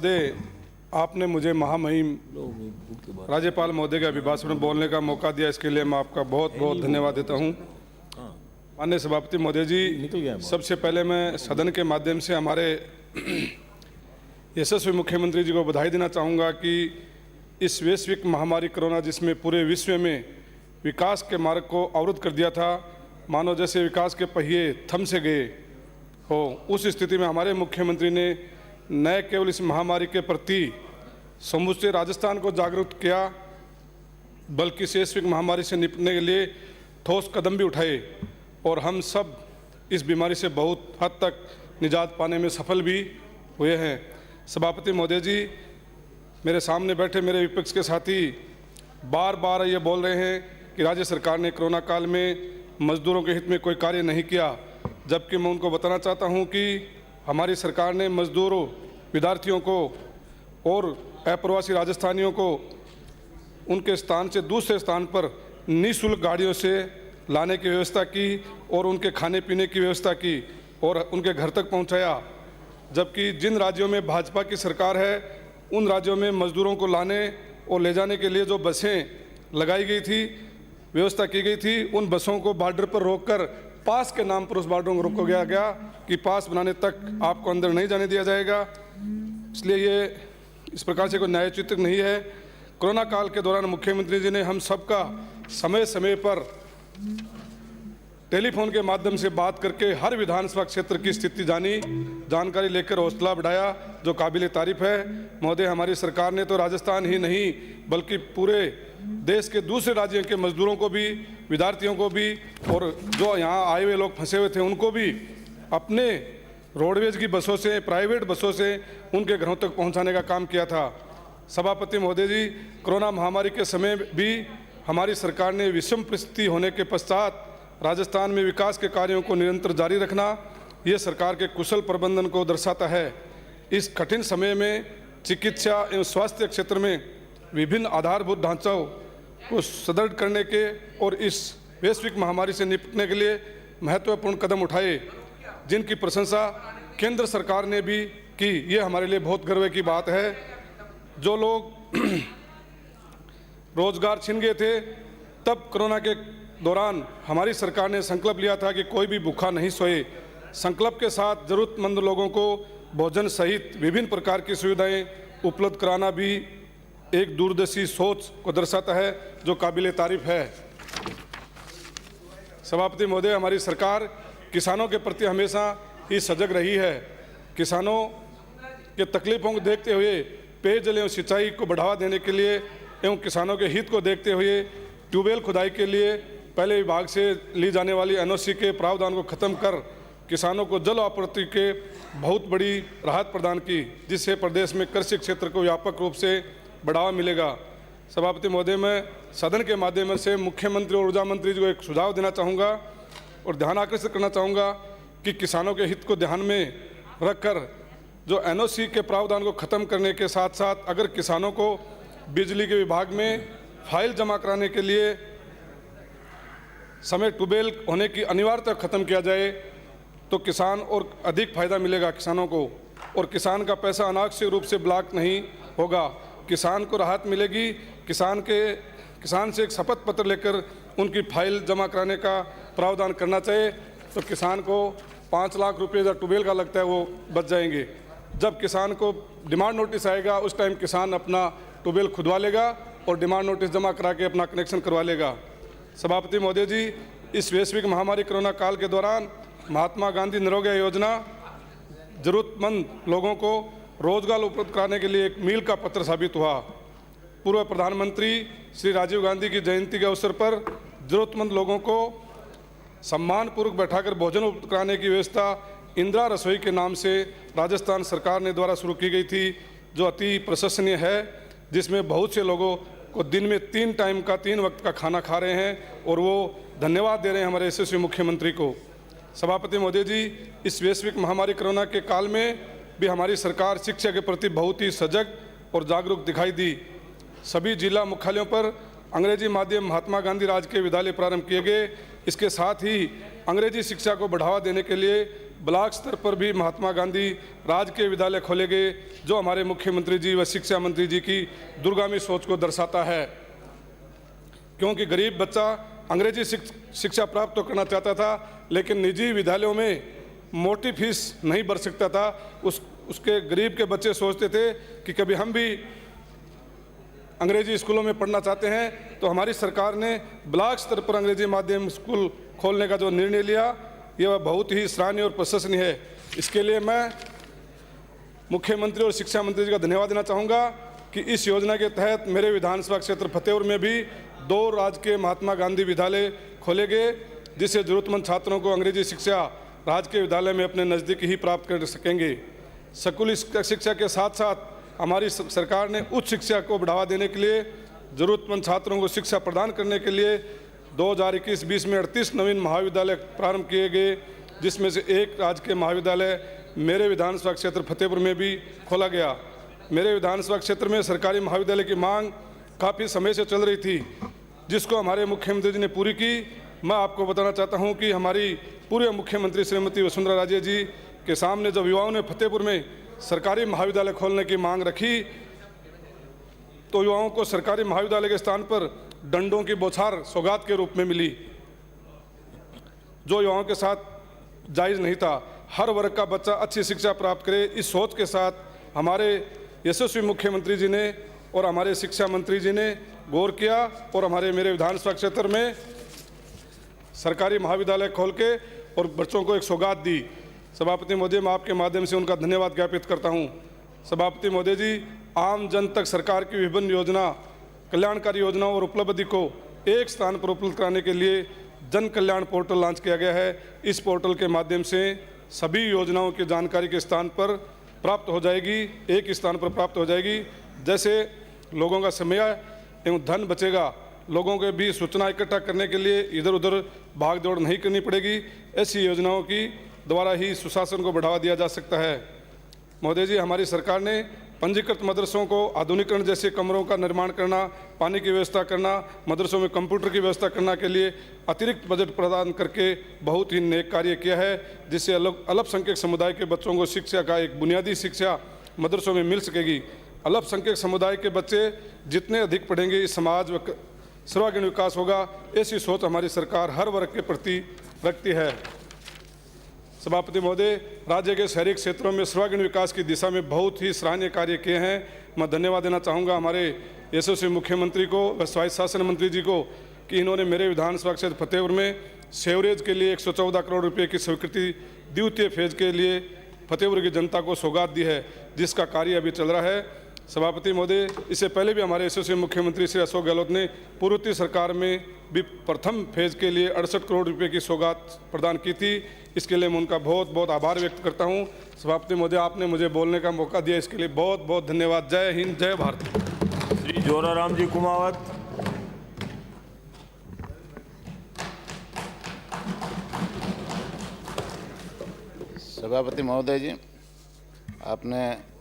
महोदय, आपने मुझे महामहिम राज्यपाल महोदय के अभिभाषण में बोलने का मौका दिया, इसके लिए मैं आपका बहुत बहुत धन्यवाद देता हूं। माननीय सभापति महोदय जी, सबसे पहले मैं सदन के माध्यम से हमारे यशस्वी मुख्यमंत्री जी को बधाई देना चाहूँगा कि इस वैश्विक महामारी कोरोना, जिसमें पूरे विश्व में विकास के मार्ग को अवरुद्ध कर दिया था, मानो जैसे विकास के पहिए थम से गए हो, उस स्थिति में हमारे मुख्यमंत्री ने न केवल इस महामारी के प्रति समूचे राजस्थान को जागरूक किया, बल्कि इस वैश्विक महामारी से निपटने के लिए ठोस कदम भी उठाए और हम सब इस बीमारी से बहुत हद तक निजात पाने में सफल भी हुए हैं। सभापति महोदय जी, मेरे सामने बैठे मेरे विपक्ष के साथी बार बार ये बोल रहे हैं कि राज्य सरकार ने कोरोना काल में मजदूरों के हित में कोई कार्य नहीं किया, जबकि मैं उनको बताना चाहता हूं कि हमारी सरकार ने मजदूरों, विद्यार्थियों को और अप्रवासी राजस्थानियों को उनके स्थान से दूसरे स्थान पर निःशुल्क गाड़ियों से लाने की व्यवस्था की और उनके खाने पीने की व्यवस्था की और उनके घर तक पहुंचाया। जबकि जिन राज्यों में भाजपा की सरकार है, उन राज्यों में मजदूरों को लाने और ले जाने के लिए जो बसें लगाई गई थी, व्यवस्था की गई थी, उन बसों को बॉर्डर पर रोककर पास के नाम पर उस बॉर्डर को रोका गया कि पास बनाने तक आपको अंदर नहीं जाने दिया जाएगा। इसलिए ये इस प्रकार से कोई न्यायोचित नहीं है। कोरोना काल के दौरान मुख्यमंत्री जी ने हम सबका समय समय पर टेलीफोन के माध्यम से बात करके हर विधानसभा क्षेत्र की स्थिति जानी, जानकारी लेकर हौसला बढ़ाया, जो काबिल तारीफ है। महोदय, हमारी सरकार ने तो राजस्थान ही नहीं बल्कि पूरे देश के दूसरे राज्यों के मजदूरों को भी, विद्यार्थियों को भी और जो यहाँ आए हुए लोग फंसे हुए थे उनको भी अपने रोडवेज की बसों से, प्राइवेट बसों से उनके घरों तक पहुँचाने का काम किया था। सभापति महोदय जी, कोरोना महामारी के समय भी हमारी सरकार ने विषम परिस्थिति होने के पश्चात राजस्थान में विकास के कार्यों को निरंतर जारी रखना, ये सरकार के कुशल प्रबंधन को दर्शाता है। इस कठिन समय में चिकित्सा एवं स्वास्थ्य क्षेत्र में विभिन्न आधारभूत ढांचों को सुदृढ़ करने के और इस वैश्विक महामारी से निपटने के लिए महत्वपूर्ण कदम उठाए, जिनकी प्रशंसा केंद्र सरकार ने भी की। ये हमारे लिए बहुत गर्व की बात है। जो लोग रोजगार छिन गए थे, तब कोरोना के दौरान हमारी सरकार ने संकल्प लिया था कि कोई भी भूखा नहीं सोए। संकल्प के साथ जरूरतमंद लोगों को भोजन सहित विभिन्न प्रकार की सुविधाएं उपलब्ध कराना भी एक दूरदर्शी सोच को दर्शाता है, जो काबिल तारीफ है। सभापति महोदय, हमारी सरकार किसानों के प्रति हमेशा ही सजग रही है। किसानों के तकलीफों को देखते हुए पेयजल एवं सिंचाई को बढ़ावा देने के लिए एवं किसानों के हित को देखते हुए ट्यूबवेल खुदाई के लिए पहले विभाग से ली जाने वाली एनओसी के प्रावधान को खत्म कर किसानों को जल आपूर्ति के बहुत बड़ी राहत प्रदान की, जिससे प्रदेश में कृषि क्षेत्र को व्यापक रूप से बढ़ावा मिलेगा। सभापति महोदय, मैं सदन के माध्यम से मुख्यमंत्री और ऊर्जा मंत्री जी को एक सुझाव देना चाहूँगा और ध्यान आकर्षित करना चाहूँगा कि किसानों के हित को ध्यान में रखकर जो एनओसी के प्रावधान को खत्म करने के साथ साथ अगर किसानों को बिजली के विभाग में फाइल जमा कराने के लिए समय ट्यूबवेल होने की अनिवार्यता खत्म किया जाए तो किसान और अधिक फायदा मिलेगा किसानों को, और किसान का पैसा अनावश्यक रूप से ब्लॉक नहीं होगा। किसान को राहत मिलेगी। किसान से एक शपथ पत्र लेकर उनकी फाइल जमा कराने का प्रावधान करना चाहिए, तो किसान को 5 लाख रुपये जो ट्यूबवेल का लगता है वो बच जाएंगे। जब किसान को डिमांड नोटिस आएगा, उस टाइम किसान अपना ट्यूबवेल खुदवा लेगा और डिमांड नोटिस जमा करा के अपना कनेक्शन करवा लेगा। सभापति महोदय जी, इस वैश्विक महामारी कोरोना काल के दौरान महात्मा गांधी निरोगी योजना जरूरतमंद लोगों को रोजगार उपलब्ध कराने के लिए एक मील का पत्थर साबित हुआ। पूर्व प्रधानमंत्री श्री राजीव गांधी की जयंती के अवसर पर जरूरतमंद लोगों को सम्मानपूर्वक बैठाकर भोजन उपलब्ध कराने की व्यवस्था इंदिरा रसोई के नाम से राजस्थान सरकार ने द्वारा शुरू की गई थी, जो अति प्रशंसनीय है, जिसमें बहुत से लोगों को दिन में 3 टाइम का 3 वक्त का खाना खा रहे हैं और वो धन्यवाद दे रहे हैं हमारे यशस्वी मुख्यमंत्री को। सभापति महोदय जी, इस वैश्विक महामारी कोरोना के काल में भी हमारी सरकार शिक्षा के प्रति बहुत ही सजग और जागरूक दिखाई दी। सभी जिला मुख्यालयों पर अंग्रेजी माध्यम महात्मा गांधी राजकीय विद्यालय प्रारंभ किए गए। इसके साथ ही अंग्रेजी शिक्षा को बढ़ावा देने के लिए ब्लॉक स्तर पर भी महात्मा गांधी राजकीय विद्यालय खोले गए, जो हमारे मुख्यमंत्री जी व शिक्षा मंत्री जी की दूरगामी सोच को दर्शाता है। क्योंकि गरीब बच्चा अंग्रेजी शिक्षा प्राप्त तो करना चाहता था, लेकिन निजी विद्यालयों में मोटी फीस नहीं भर सकता था। उसके गरीब के बच्चे सोचते थे कि कभी हम भी अंग्रेजी स्कूलों में पढ़ना चाहते हैं, तो हमारी सरकार ने ब्लॉक स्तर पर अंग्रेजी माध्यम स्कूल खोलने का जो निर्णय लिया, यह बहुत ही सराहनीय और प्रशंसनीय है। इसके लिए मैं मुख्यमंत्री और शिक्षा मंत्री जी का धन्यवाद देना चाहूँगा कि इस योजना के तहत मेरे विधानसभा क्षेत्र फतेहपुर में भी 2 राजकीय महात्मा गांधी विद्यालय खोले गए, जिससे जरूरतमंद छात्रों को अंग्रेजी शिक्षा राजकीय विद्यालय में अपने नज़दीक ही प्राप्त कर सकेंगे। स्कूली शिक्षा के साथ साथ हमारी सरकार ने उच्च शिक्षा को बढ़ावा देने के लिए, जरूरतमंद छात्रों को शिक्षा प्रदान करने के लिए 2021-20 में 38 नवीन महाविद्यालय प्रारंभ किए गए, जिसमें से एक राजकीय महाविद्यालय मेरे विधानसभा क्षेत्र फतेहपुर में भी खोला गया। मेरे विधानसभा क्षेत्र में सरकारी महाविद्यालय की मांग काफ़ी समय से चल रही थी, जिसको हमारे मुख्यमंत्री जी ने पूरी की। मैं आपको बताना चाहता हूं कि हमारी पूर्व मुख्यमंत्री श्रीमती वसुंधरा राजे जी के सामने जब युवाओं ने फतेहपुर में सरकारी महाविद्यालय खोलने की मांग रखी, तो युवाओं को सरकारी महाविद्यालय के स्थान पर डंडों की बौछार सौगात के रूप में मिली, जो युवाओं के साथ जायज़ नहीं था। हर वर्ग का बच्चा अच्छी शिक्षा प्राप्त करे, इस सोच के साथ हमारे यशस्वी मुख्यमंत्री जी ने और हमारे शिक्षा मंत्री जी ने गौर किया और हमारे मेरे विधानसभा क्षेत्र में सरकारी महाविद्यालय खोल के और बच्चों को एक सौगात दी। सभापति महोदय, मैं आपके माध्यम से उनका धन्यवाद ज्ञापित करता हूं। सभापति महोदय जी, आम जन तक सरकार की विभिन्न योजना, कल्याणकारी योजनाओं और उपलब्धि को एक स्थान पर उपलब्ध कराने के लिए जन कल्याण पोर्टल लॉन्च किया गया है। इस पोर्टल के माध्यम से सभी योजनाओं की जानकारी के स्थान पर प्राप्त हो जाएगी, एक स्थान पर प्राप्त हो जाएगी। जैसे लोगों का समय एवं धन बचेगा, लोगों के भी सूचना इकट्ठा करने के लिए इधर उधर भाग दौड़ नहीं करनी पड़ेगी। ऐसी योजनाओं की द्वारा ही सुशासन को बढ़ावा दिया जा सकता है। महोदय जी, हमारी सरकार ने पंजीकृत मदरसों को आधुनिकीकरण जैसे कमरों का निर्माण करना, पानी की व्यवस्था करना, मदरसों में कंप्यूटर की व्यवस्था करना के लिए अतिरिक्त बजट प्रदान करके बहुत ही नेक कार्य किया है, जिससे अल्पसंख्यक समुदाय के बच्चों को शिक्षा का एक बुनियादी शिक्षा मदरसों में मिल सकेगी। अल्पसंख्यक समुदाय के बच्चे जितने अधिक पढ़ेंगे, इस समाज व सर्वांगीण विकास होगा। ऐसी सोच हमारी सरकार हर वर्ग के प्रति रखती है। सभापति महोदय, राज्य के शहरी क्षेत्रों में सर्वांगीण विकास की दिशा में बहुत ही सराहनीय कार्य किए हैं। मैं धन्यवाद देना चाहूँगा हमारे यशस्वी मुख्यमंत्री को व स्वायत्त शासन मंत्री जी को कि इन्होंने मेरे विधानसभा क्षेत्र फतेहपुर में सेवरेज के लिए 114 करोड़ रुपये की स्वीकृति द्वितीय फेज के लिए फतेहपुर की जनता को सौगात दी है, जिसका कार्य अभी चल रहा है। सभापति महोदय, इससे पहले भी हमारे यशस्वी मुख्यमंत्री श्री अशोक गहलोत ने पूर्ववर्ती सरकार में भी प्रथम फेज के लिए 68 करोड़ रुपए की सौगात प्रदान की थी। इसके लिए मैं उनका बहुत बहुत आभार व्यक्त करता हूं। सभापति महोदय, आपने मुझे बोलने का मौका दिया, इसके लिए बहुत बहुत धन्यवाद। जय हिंद, जय भारत। श्री जोराराम जी कुमावत। सभापति महोदय जी, आपने